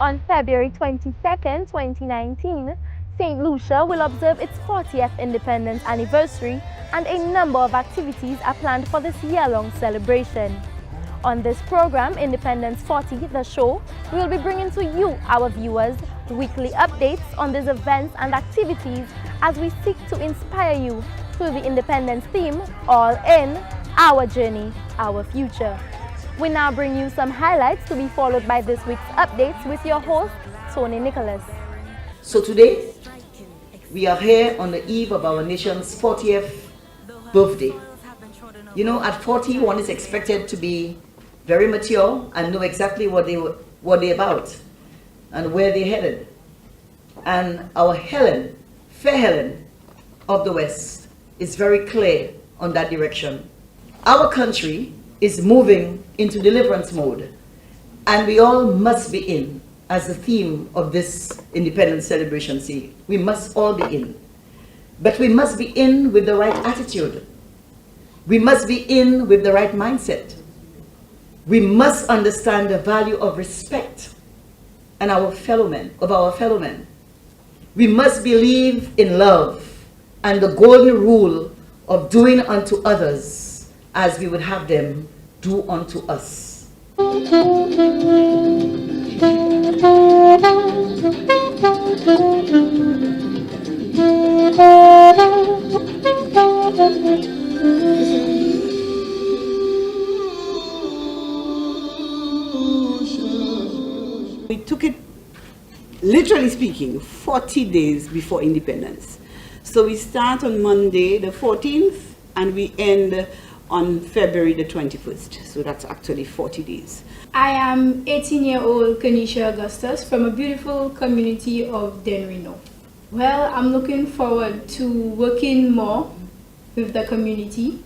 On February 22nd, 2019, Saint Lucia will observe its 40th independence anniversary, and a number of activities are planned for this year-long celebration. On this program, Independence 40, the show, we will be bringing to you, our viewers, weekly updates on these events and activities as we seek to inspire you through the Independence theme, All In, Our Journey, Our Future. We now bring you some highlights to be followed by this week's updates with your host, Tony Nicholas. So today, we are here on the eve of our nation's 40th birthday. You know, at 40, one is expected to be very mature and know exactly what they're about and where they're headed. And our Helen, fair Helen of the West, is very clear on that direction. Our country is moving into deliverance mode, and we all must be in, as the theme of this independence celebration see. We must all be in. But we must be in with the right attitude. We must be in with the right mindset. We must understand the value of respect and of our fellow men. We must believe in love and the golden rule of doing unto others as we would have them do unto us. We took it, literally speaking, 40 days before independence. So we start on Monday the 14th and we end on February the 21st. So that's actually 40 days. I am 18-year-old Kanisha Augustus from a beautiful community of Denrino. Well, I'm looking forward to working more with the community.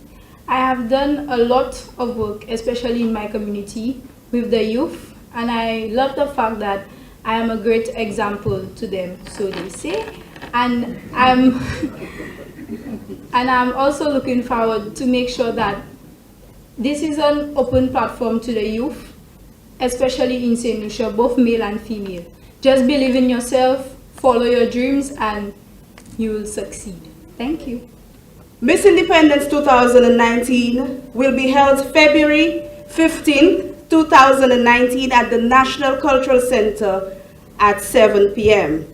I have done a lot of work, especially in my community, with the youth, and I love the fact that I am a great example to them, so they say. And I'm also looking forward to make sure that this is an open platform to the youth, especially in Saint Lucia, both male and female. Just believe in yourself, follow your dreams, and you will succeed. Thank you. Miss Independence 2019 will be held February 15th, 2019 at the National Cultural Center at 7 p.m.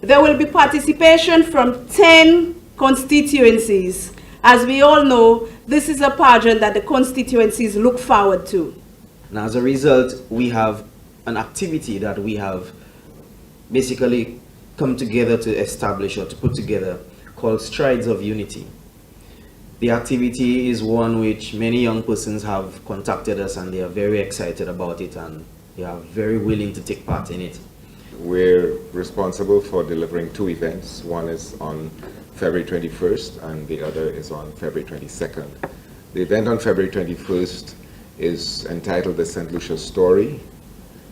There will be participation from 10 constituencies. As we all know, this is a pageant that the constituencies look forward to. And as a result, we have an activity that we have basically come together to establish or to put together called Strides of Unity. The activity is one which many young persons have contacted us and they are very excited about it and they are very willing to take part in it. We're responsible for delivering two events. One is on February 21st and the other is on February 22nd. The event on February 21st is entitled The Saint Lucia Story,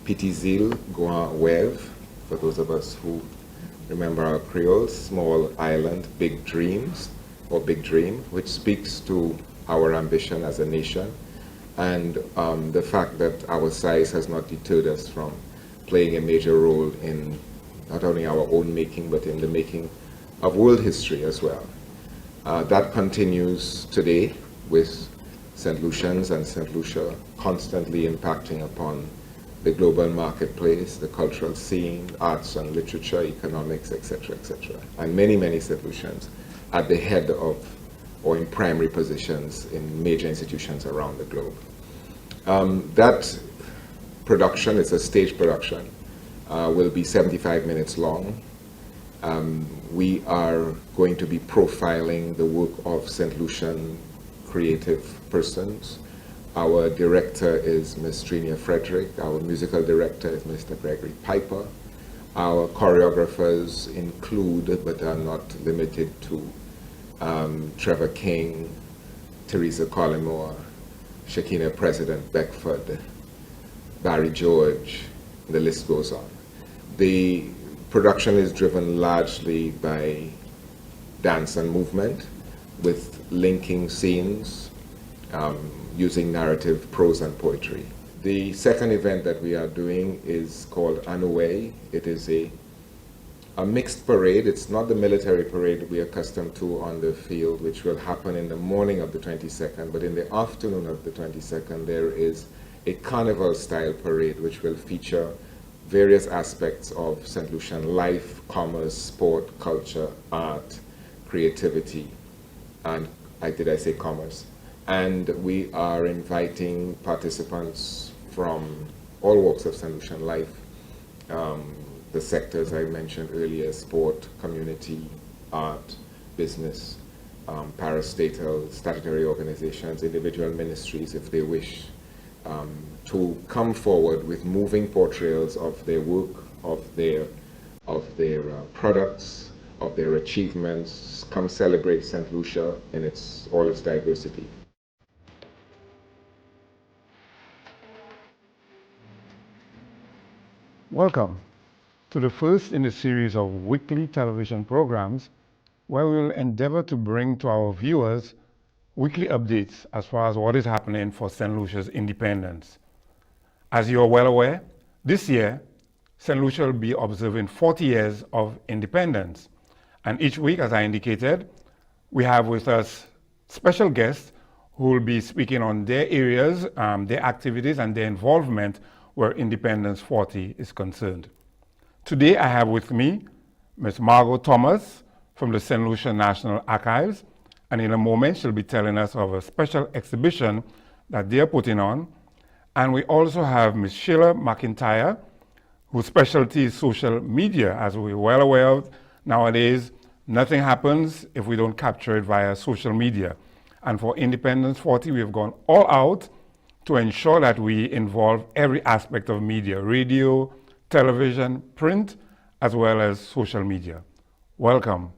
Petits Îles, Grand Wave, for those of us who remember our Creole, small island, big dreams, or big dream, which speaks to our ambition as a nation and the fact that our size has not deterred us from playing a major role in not only our own making, but in the making of world history as well. That continues today with St. Lucians and St. Lucia constantly impacting upon the global marketplace, the cultural scene, arts and literature, economics, etc., etc. And many, many St. Lucians at the head of or in primary positions in major institutions around the globe. That production, it's a stage production, will be 75 minutes long. We are going to be profiling the work of St. Lucian creative persons. Our director is Ms. Trinia Frederick. Our musical director is Mr. Gregory Piper. Our choreographers include, but are not limited to, Trevor King, Teresa Collymore, Shakina President Beckford, Barry George, the list goes on. The production is driven largely by dance and movement with linking scenes using narrative, prose and poetry. The second event that we are doing is called Anuway. It is a mixed parade. It's not the military parade we are accustomed to on the field, which will happen in the morning of the 22nd, but in the afternoon of the 22nd, there is a carnival-style parade which will feature various aspects of St. Lucian life, commerce, sport, culture, art, creativity, and did I say commerce? And we are inviting participants from all walks of St. Lucian life, the sectors I mentioned earlier: sport, community, art, business, parastatal, statutory organizations, individual ministries, if they wish, to come forward with moving portrayals of their work, of their products, of their achievements. Come celebrate St. Lucia in all its diversity. Welcome to the first in a series of weekly television programs where we will endeavor to bring to our viewers weekly updates as far as what is happening for St. Lucia's independence. As you are well aware, this year, St. Lucia will be observing 40 years of independence. And each week, as I indicated, we have with us special guests who will be speaking on their areas, their activities, and their involvement where Independence 40 is concerned. Today, I have with me Ms. Margot Thomas from the St. Lucia National Archives, and in a moment, she'll be telling us of a special exhibition that they're putting on. And we also have Ms. Sheila McIntyre, whose specialty is social media. As we're well aware of, nowadays, nothing happens if we don't capture it via social media. And for Independence 40, we've gone all out to ensure that we involve every aspect of media: radio, television, print, as well as social media. Welcome.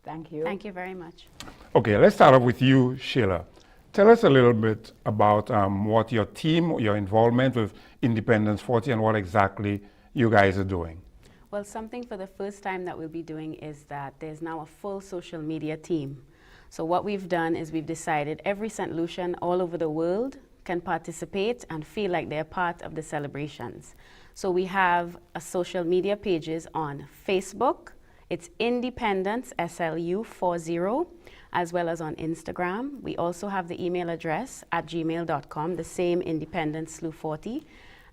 Thank you. Thank you very much. Okay, let's start off with you, Sheila. Tell us a little bit about what your team, your involvement with Independence 40, and what exactly you guys are doing. Well, something for the first time that we'll be doing is that there's now a full social media team. So what we've done is we've decided every St. Lucian all over the world can participate and feel like they're part of the celebrations. So we have a social media pages on Facebook. It's Independence SLU 40, as well as on Instagram. We also have the email address at gmail.com, the same Independence SLU 40,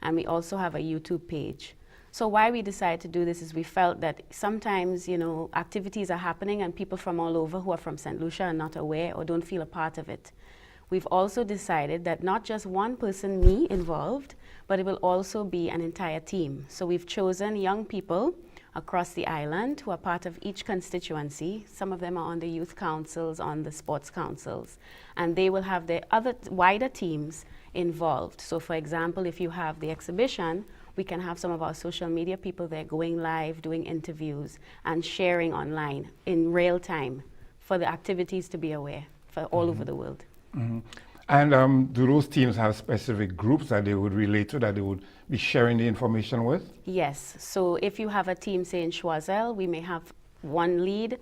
and we also have a YouTube page. So why we decided to do this is we felt that sometimes, activities are happening and people from all over who are from St. Lucia are not aware or don't feel a part of it. We've also decided that not just one person, me, involved, but it will also be an entire team. So we've chosen young people across the island who are part of each constituency. Some of them are on the youth councils, on the sports councils, and they will have their other wider teams involved. So for example, if you have the exhibition, we can have some of our social media people there going live, doing interviews, and sharing online in real time for the activities to be aware for all over the world. Mm-hmm. And do those teams have specific groups that they would relate to, that they would be sharing the information with? Yes. So if you have a team, say in Choiseul, we may have one lead.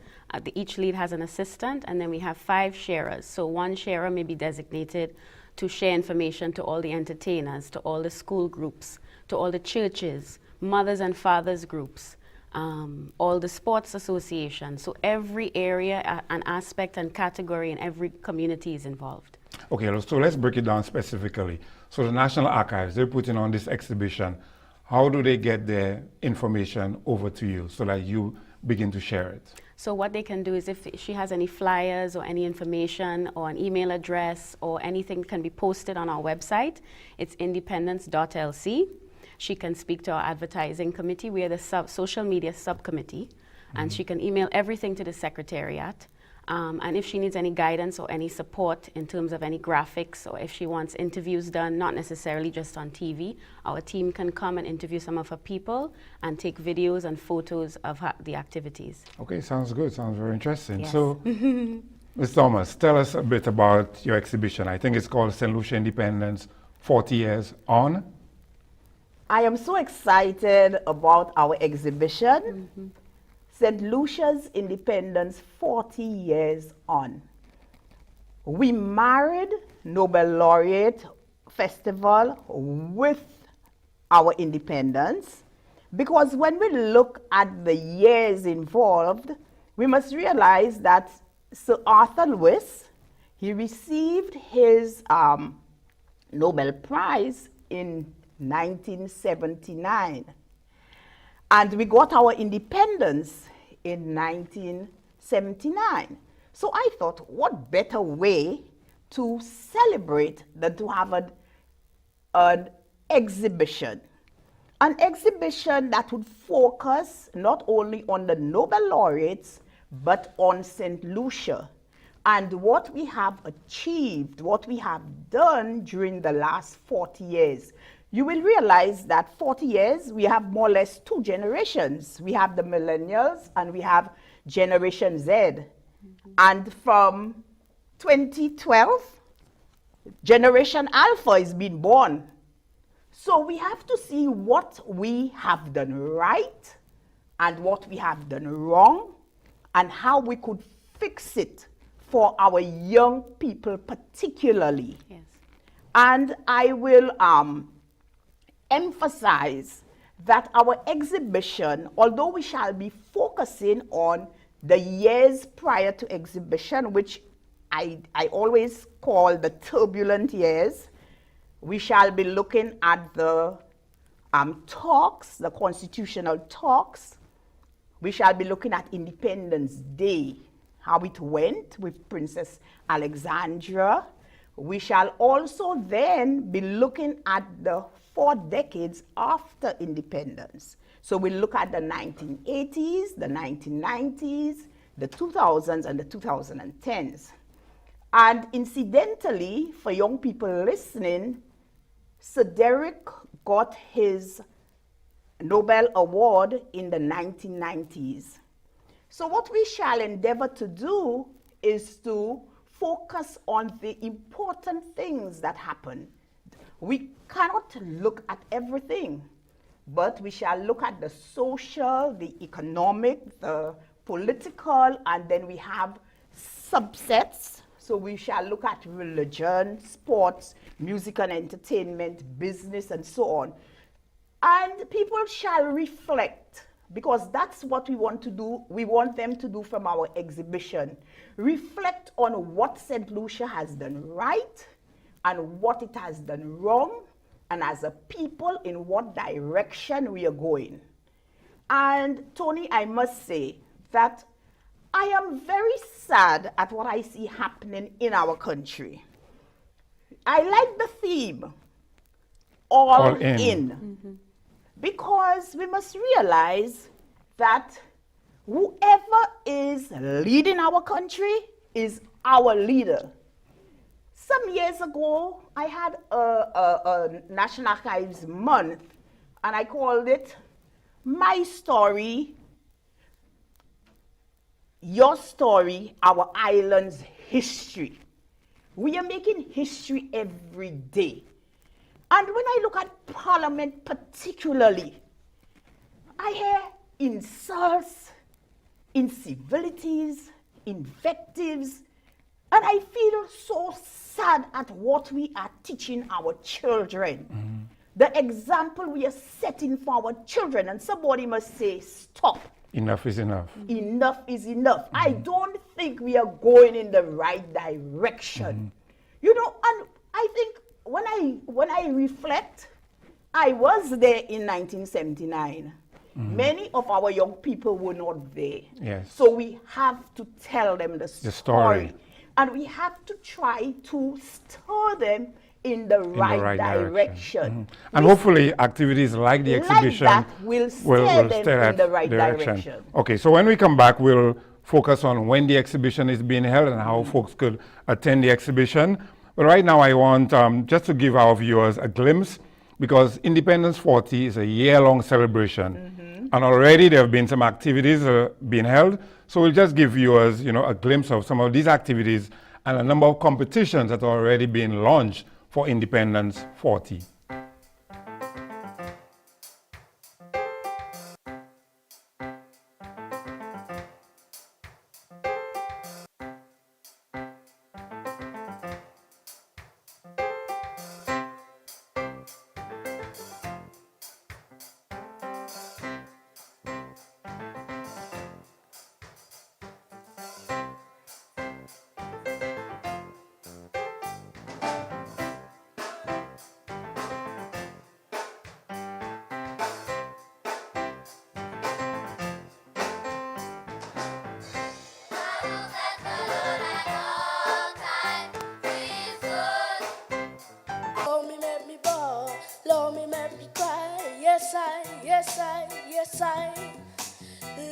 Each lead has an assistant, and then we have 5 sharers. So one sharer may be designated to share information to all the entertainers, to all the school groups, to all the churches, mothers and fathers groups, all the sports associations. So every area, an aspect and category in every community is involved. Okay, so let's break it down specifically. So the National Archives, they're putting on this exhibition. How do they get their information over to you so that you begin to share it? So what they can do is if she has any flyers or any information or an email address or anything can be posted on our website, it's independence.lc. She can speak to our advertising committee. We are the social media subcommittee, and she can email everything to the secretariat. And if she needs any guidance or any support in terms of any graphics, or if she wants interviews done, not necessarily just on TV, our team can come and interview some of her people and take videos and photos of the activities. Okay, sounds good. Sounds very interesting. Yes. So, Ms. Thomas, tell us a bit about your exhibition. I think it's called St. Lucia Independence 40 Years On. I am so excited about our exhibition, St. Lucia's Independence 40 Years On. We married Nobel laureate festival with our independence, because when we look at the years involved, we must realize that Sir Arthur Lewis, he received his Nobel Prize in 1979. And we got our independence in 1979. So I thought, what better way to celebrate than to have an exhibition. An exhibition that would focus not only on the Nobel laureates, but on Saint Lucia and what we have achieved, what we have done during the last 40 years. You will realize that 40 years, we have more or less two generations. We have the millennials and we have Generation Z. And from 2012, Generation Alpha is being born. So we have to see what we have done right and what we have done wrong and how we could fix it for our young people particularly. Yes. And I will emphasize that our exhibition, although we shall be focusing on the years prior to exhibition, which I always call the turbulent years, we shall be looking at the talks, the constitutional talks. We shall be looking at Independence Day, how it went with Princess Alexandra. We shall also then be looking at the 4 decades after independence. So we look at the 1980s, the 1990s, the 2000s, and the 2010s. And incidentally, for young people listening, Sir Derek got his Nobel Award in the 1990s. So what we shall endeavor to do is to focus on the important things that happen. We cannot look at everything, but we shall look at the social, the economic, the political, and then we have subsets. So we shall look at religion, sports, music and entertainment, business, and so on. And people shall reflect, because that's what we want to do. We want them to do from our exhibition. Reflect on what St. Lucia has done right and what it has done wrong, and as a people, in what direction we are going. And Tony, I must say that I am very sad at what I see happening in our country. I like the theme, all in. Mm-hmm. Because we must realize that whoever is leading our country is our leader. Some years ago, I had a National Archives month, and I called it My Story, Your Story, Our Island's History. We are making history every day. And when I look at Parliament particularly, I hear insults, incivilities, invectives, and I feel so sad at what we are teaching our children. Mm-hmm. The example we are setting for our children, and somebody must say, stop. Enough is enough. Enough is enough. Mm-hmm. I don't think we are going in the right direction. Mm-hmm. You know, and I think when I reflect, I was there in 1979. Mm-hmm. Many of our young people were not there. Yes. So we have to tell them the story. And we have to try to stir them in the right direction. Mm-hmm. And hopefully activities like the exhibition like that will steer them in the right direction. Okay, so when we come back, we'll focus on when the exhibition is being held and how folks could attend the exhibition. But right now I want just to give our viewers a glimpse, because Independence 40 is a year-long celebration. Mm-hmm. And already there have been some activities being held. So we'll just give viewers, a glimpse of some of these activities and a number of competitions that are already being launched for Independence 40. yes I.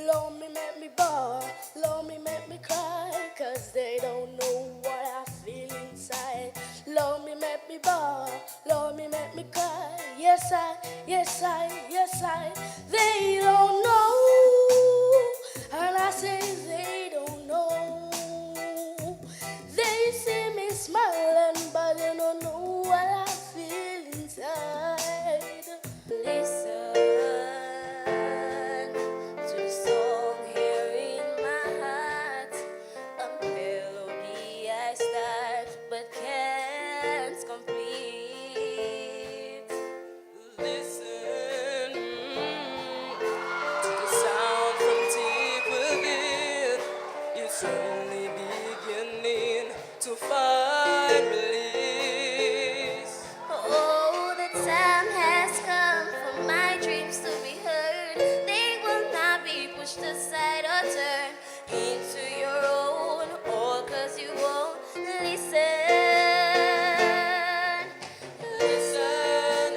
Lord me make me bawl, Lord me make me cry, 'cause they don't know what I feel inside. Lord me make me bawl, Lord me make me cry, yes I, yes I, yes I. They don't know, and I say they don't know. They see me smiling, but they don't know what I feel inside. Listen to the song here in my heart, a melody I start but can't complete. Listen to the sound from deep within. It's only beginning to find release. Oh, the time has come for my dreams to be heard. They will not be pushed aside or turned into your own, all 'cause you won't listen. Listen,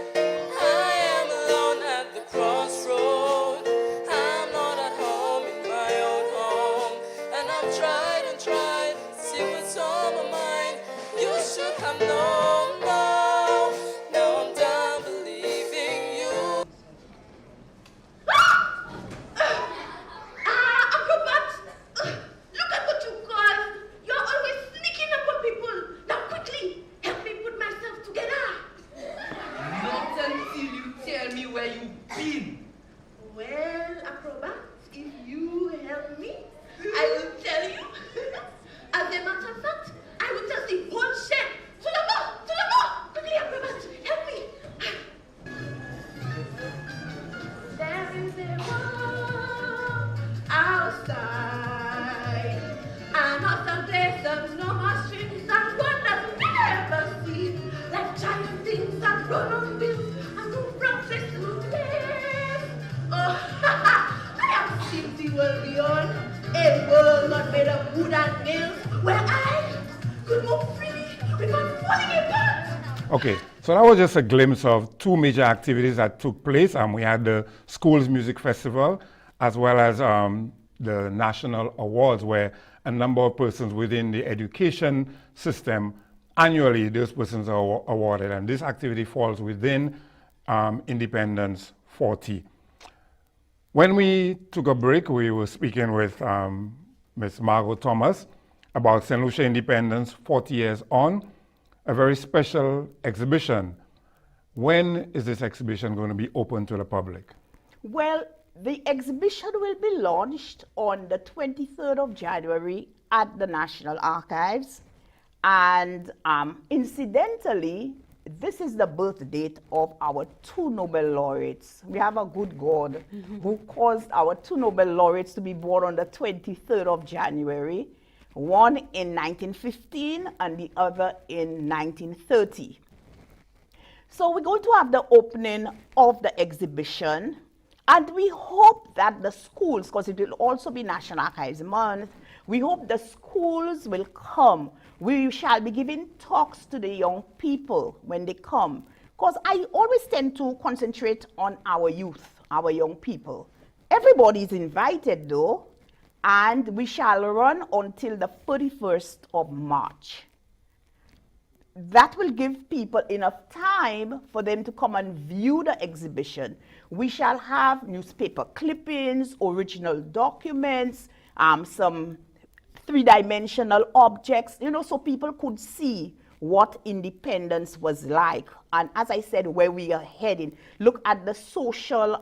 I am alone at the crossroad. I'm not at home in my own home, and I've tried and tried to see what's on my mind. You should have known now. Now I'm done believing you. Acrobat! Look at what you caused! You're always sneaking up on people! Now quickly, help me put myself together! Not until you tell me where you've been. Well, Acrobat, if you help me, I will tell you. As a matter of fact, I will tell the whole set. To the ball! To the ball! Quickly, Acrobat, help me! There is a wall outside, an awesome place of no more strings and wonders we never seen, like giant things that run on wheels and move from place to place. Oh, I have seen the world beyond, a world not made of wood and nails, where I could move freely without falling apart. Okay, so that was just a glimpse of two major activities that took place. We had the Schools Music Festival as well as the National Awards, where a number of persons within the education system, annually those persons are awarded, and this activity falls within Independence 40. When we took a break, we were speaking with Ms. Margot Thomas about Saint Lucia Independence 40 years on, a very special exhibition. When is this exhibition going to be open to the public? Well, the exhibition will be launched on the 23rd of January at the National Archives. And incidentally, this is the birth date of our two Nobel laureates. We have a good God who caused our two Nobel laureates to be born on the 23rd of January, one in 1915 and the other in 1930. So we're going to have the opening of the exhibition, and we hope that the schools, because it will also be National Archives Month, we hope the schools will come. We shall be giving talks to the young people when they come, because I always tend to concentrate on our youth, our young people. Everybody is invited though, and we shall run until the 31st of March. That will give people enough time for them to come and view the exhibition. We shall have newspaper clippings, original documents, some three-dimensional objects, you know, so people could see what independence was like. And as I said, where we are heading. Look at the social,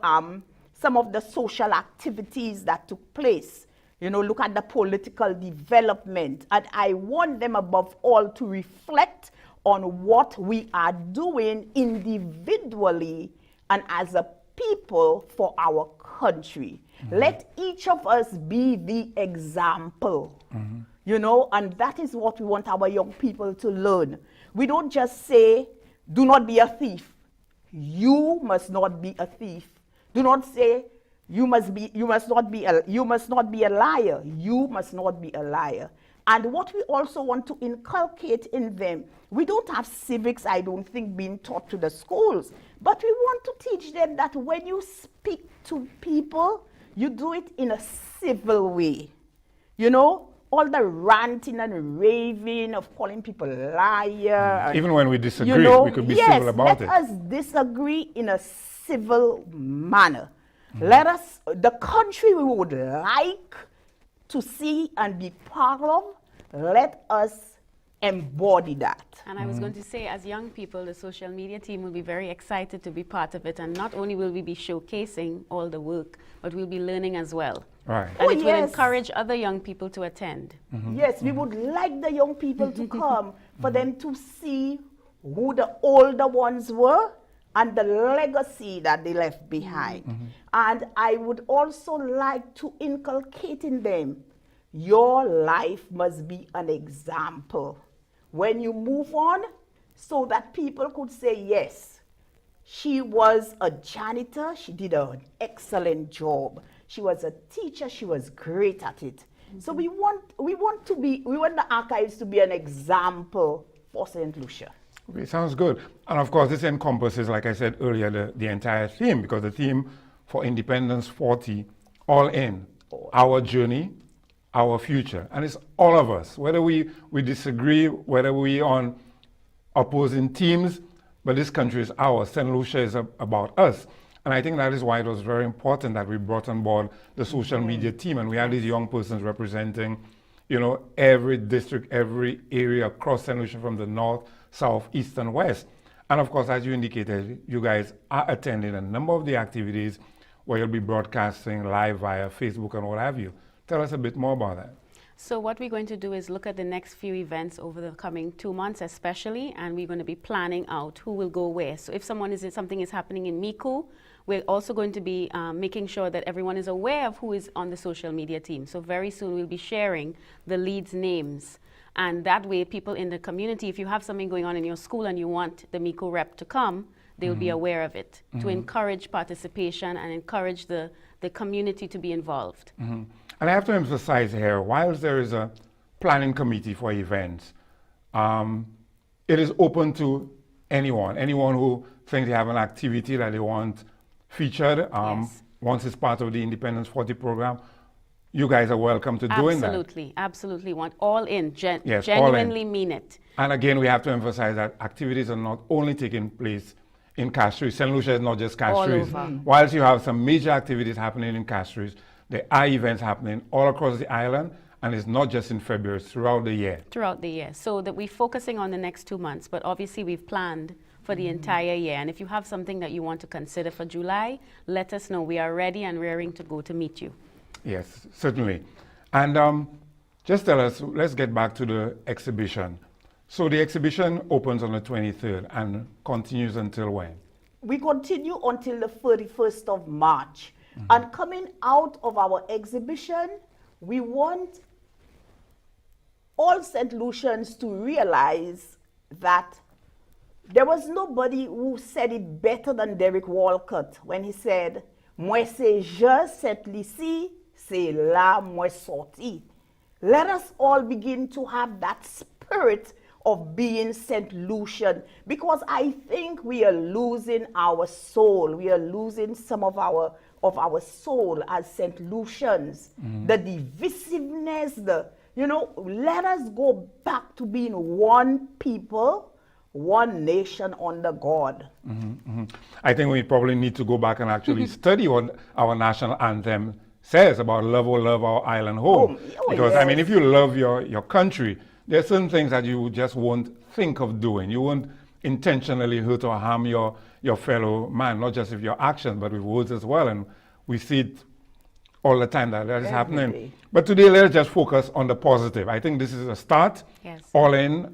some of the social activities that took place. You know, look at the political development. And I want them above all to reflect on what we are doing individually and as a people for our country. Let each of us be the example, you know, and that is what we want our young people to learn. We don't just say, do not be a thief. You must not be a thief. Do not say, you must not be a liar. You must not be a liar. And what we also want to inculcate in them, we don't have civics, I don't think, being taught to the schools, but we want to teach them that when you speak to people, you do it in a civil way. You know, all the ranting and raving of calling people liar. Even when we disagree, you know, we could be yes, civil about it. let us disagree in a civil manner. Let us, the country we would like to see and be part of, let us embody that. And I was going to say, as young people, the social media team will be very excited to be part of it. And not only will we be showcasing all the work, but we'll be learning as well. Right. And Oh, it will yes. encourage other young people to attend. Yes, we would like the young people to come for them to see who the older ones were and the legacy that they left behind. And I would also like to inculcate in them, your life must be an example when you move on, so that people could say, yes, she was a janitor, she did an excellent job. She was a teacher, she was great at it. So we want the archives to be an example for Saint Lucia. Okay, sounds good. And of course, this encompasses, like I said earlier, the entire theme, because the theme for Independence 40, all in, our journey, our future. And it's all of us, whether we disagree, whether we on opposing teams, but this country is ours. Saint Lucia is about us. And I think that is why it was very important that we brought on board the social media team, and we had these young persons representing, you know, every district, every area across Saint Lucia, from the north, south, east, and west. And of course, as you indicated, you guys are attending a number of the activities where you'll be broadcasting live via Facebook and what have you. Tell us a bit more about that. So what we're going to do is look at the next few events over the coming 2 months especially, and we're going to be planning out who will go where. So if something is happening in Miku, we're also going to be making sure that everyone is aware of who is on the social media team. So very soon we'll be sharing the leads' names. And that way people in the community, if you have something going on in your school and you want the Miku rep to come, they'll be aware of it, to encourage participation and encourage the community to be involved. And I have to emphasize here, whilst there is a planning committee for events, it is open to anyone who thinks they have an activity that they want featured. Once it's part of the Independence 40 program, you guys are welcome to doing that. Absolutely. Want all in, Yes, genuinely all in. mean it. And again, we have to emphasize that activities are not only taking place in Castries. St. Lucia is not just Castries. Whilst you have some major activities happening in Castries, there are events happening all across the island, and it's not just in February, it's throughout the year. Throughout the year. So that we're focusing on the next 2 months, but obviously we've planned for the entire year. And if you have something that you want to consider for July, let us know. We are ready and raring to go to meet you. Yes, certainly. And just tell us, let's get back to the exhibition. So the exhibition opens on the 23rd and continues until when? We continue until the 31st of March. And coming out of our exhibition, we want all St. Lucians to realize that there was nobody who said it better than Derek Walcott when he said, "Moi c'est je, Saint Lucie, c'est là moi sorti." Let us all begin to have that spirit of being St. Lucian, because I think we are losing our soul. We are losing some of our soul as St. Lucians. The divisiveness, let us go back to being one people, one nation under God. I think we probably need to go back and actually study what our national anthem says about love, oh, love our island home. Because, yes. I mean, if you love your country, there are certain things that you just won't think of doing. You won't intentionally hurt or harm your fellow man, not just with your actions, but with words as well. And we see it all the time that is happening. But today, let's just focus on the positive. I think this is a start. Yes. All in,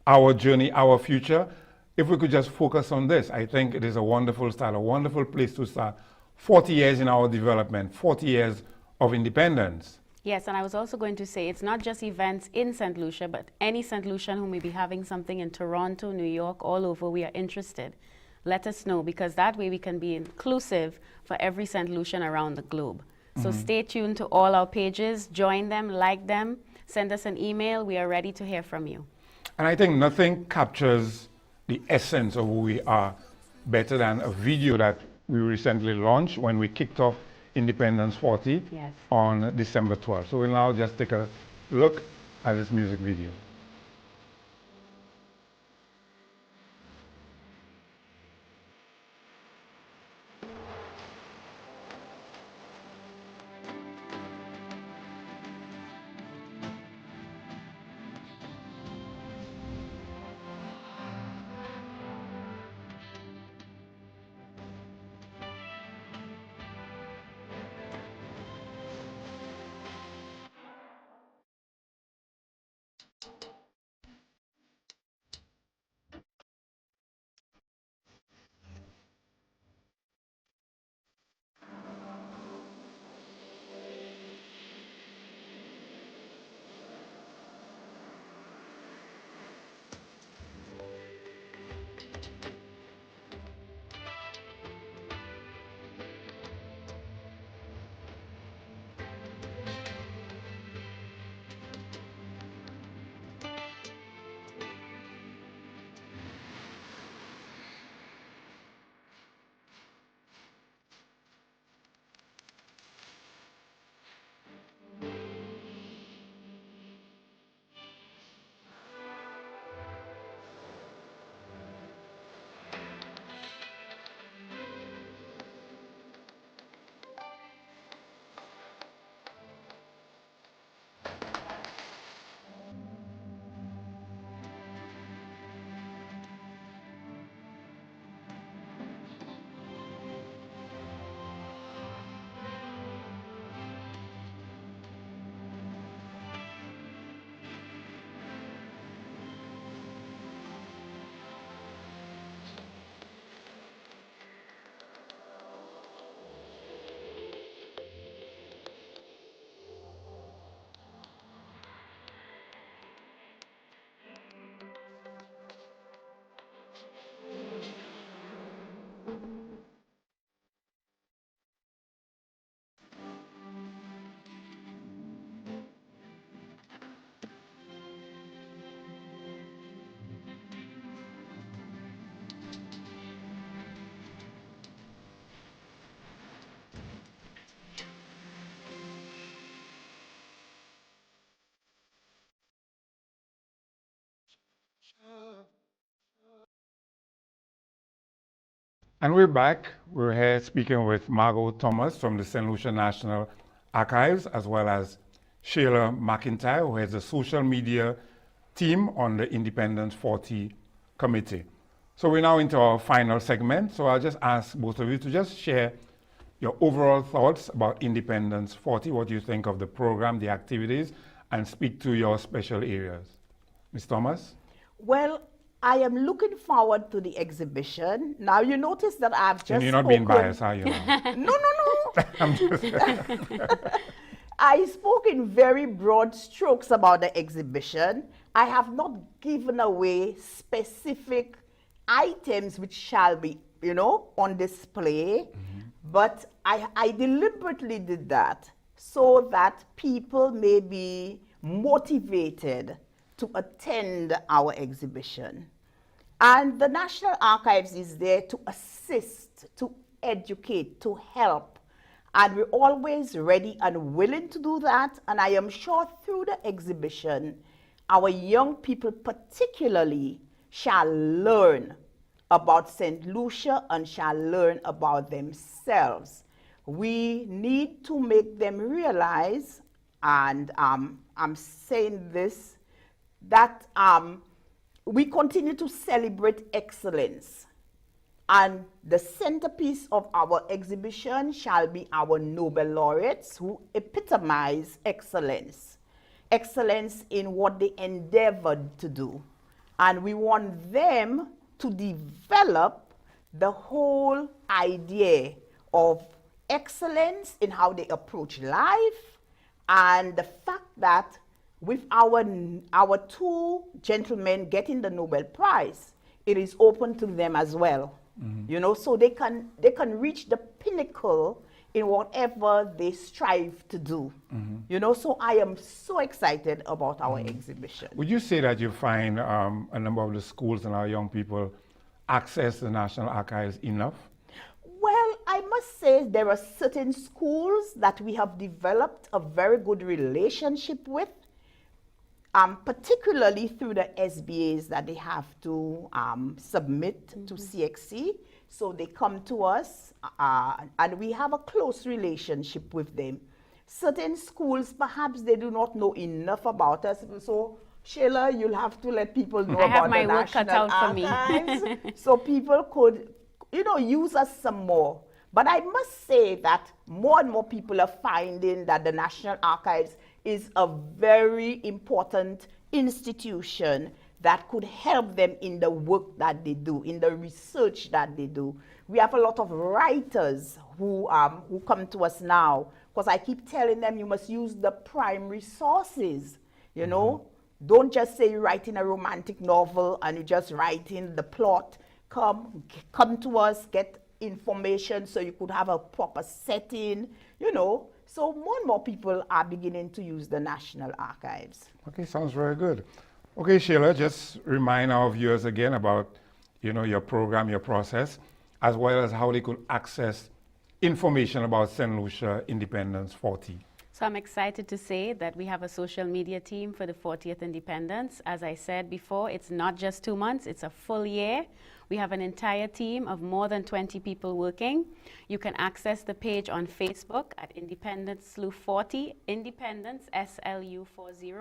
our journey, our future. If we could just focus on this, I think it is a wonderful start, a wonderful place to start. 40 years in our development, 40 years of independence. Yes, and I was also going to say, it's not just events in St. Lucia, but any St. Lucian who may be having something in Toronto, New York, all over, we are interested. Let us know, because that way we can be inclusive for every St. Lucian around the globe. So stay tuned to all our pages, join them, like them. send us an email. We are ready to hear from you. And I think nothing captures the essence of who we are better than a video that we recently launched when we kicked off Independence 40 on December 12th. So we'll now just take a look at this music video. And we're back. We're here speaking with Margot Thomas from the Saint Lucia National Archives, as well as Sheila McIntyre, who has the social media team on the Independence 40 committee. So we're now into our final segment. So I'll just ask both of you to just share your overall thoughts about Independence 40, what you think of the program, the activities, and speak to your special areas. Ms. Thomas? Well, I am looking forward to the exhibition. Now, you notice that I've just And you're not being biased, are you? No. I'm just I spoke in very broad strokes about the exhibition. I have not given away specific items which shall be, on display. But I deliberately did that so that people may be motivated to attend our exhibition. And the National Archives is there to assist, to educate, to help. And we're always ready and willing to do that. And I am sure through the exhibition, our young people particularly shall learn about Saint Lucia and shall learn about themselves. We need to make them realize, and I'm saying this, that we continue to celebrate excellence. And the centerpiece of our exhibition shall be our Nobel laureates who epitomize excellence. Excellence in what they endeavored to do. And we want them to develop the whole idea of excellence in how they approach life, and the fact that with our two gentlemen getting the Nobel Prize, it is open to them as well. So they can reach the pinnacle in whatever they strive to do. You know, so I am so excited about our exhibition. Would you say that you find a number of the schools and our young people access the National Archives enough? Well, I must say there are certain schools that we have developed a very good relationship with, particularly through the SBAs that they have to submit to CXC. So they come to us and we have a close relationship with them. Certain schools, perhaps they do not know enough about us. So Sheila, you'll have to let people know about the National Archives. So people could, you know, use us some more. But I must say that more and more people are finding that the National Archives is a very important institution that could help them in the work that they do, in the research that they do. We have a lot of writers who come to us now, because I keep telling them you must use the primary sources, you know. Don't just say you're writing a romantic novel and you're just writing the plot. Come to us, get information so you could have a proper setting, you know. So more and more people are beginning to use the National Archives. Okay, sounds very good. Okay, Sheila, just remind our viewers again about, you know, your program, your process, as well as how they could access information about Saint Lucia Independence 40. So I'm excited to say that we have a social media team for the 40th Independence. As I said before, it's not just 2 months, it's a full year. We have an entire team of more than 20 people working. You can access the page on Facebook at Independence SLU 40, Independence SLU 40.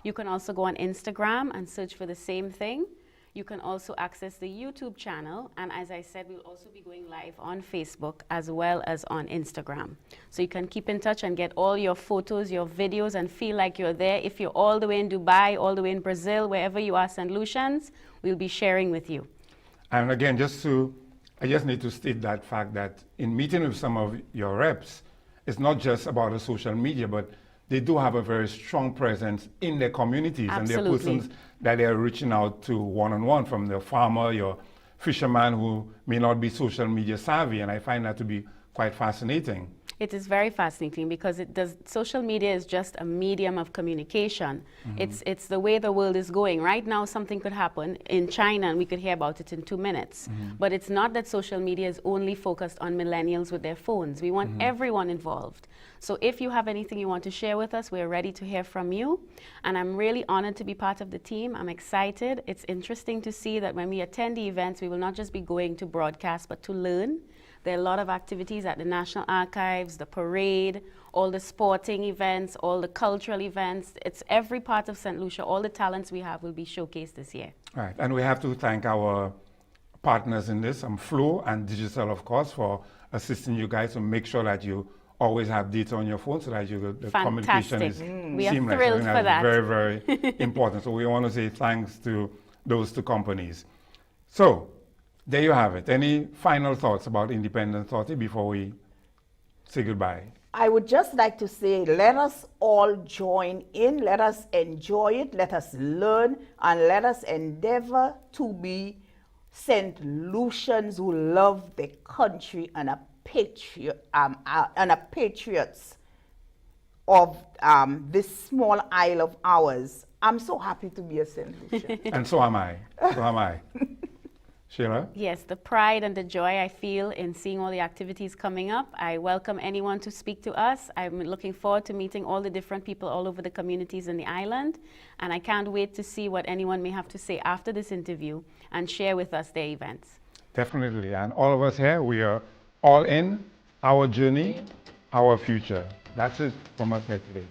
You can also go on Instagram and search for the same thing. You can also access the YouTube channel, and as I said, we'll also be going live on Facebook as well as on Instagram. So you can keep in touch and get all your photos, your videos, and feel like you're there. If you're all the way in Dubai, all the way in Brazil, wherever you are, St. Lucians, we'll be sharing with you. And again, I just need to state that fact that in meeting with some of your reps, it's not just about the social media, but they do have a very strong presence in their communities. Absolutely. And they're persons that they're reaching out to one-on-one, from the farmer, your fisherman who may not be social media savvy, and I find that to be quite fascinating. It is very fascinating because social media is just a medium of communication. It's the way the world is going. Right now, something could happen in China and we could hear about it in 2 minutes. But it's not that social media is only focused on millennials with their phones. We want everyone involved. So if you have anything you want to share with us, we're ready to hear from you. And I'm really honored to be part of the team. I'm excited. It's interesting to see that when we attend the events, we will not just be going to broadcast, but to learn. There are a lot of activities at the National Archives, the parade, all the sporting events, all the cultural events. It's every part of St. Lucia. All the talents we have will be showcased this year. Right, and we have to thank our partners in this, Flo and Digital, of course, for assisting you guys to make sure that you always have data on your phone so that the communication is We are seamless. thrilled for that. Very, very important. So we want to say thanks to those two companies. So there you have it. Any final thoughts about Independence 40 before we say goodbye? I would just like to say, let us all join in, let us enjoy it, let us learn, and let us endeavor to be St. Lucians who love their country and are patriots of this small isle of ours. I'm so happy to be a St. Lucian. And so am I. So am I. Sheila? Yes, the pride and the joy I feel in seeing all the activities coming up. I welcome anyone to speak to us. I'm looking forward to meeting all the different people all over the communities in the island. And I can't wait to see what anyone may have to say after this interview and share with us their events. Definitely. And all of us here, we are all in our journey, our future. That's it from us here today.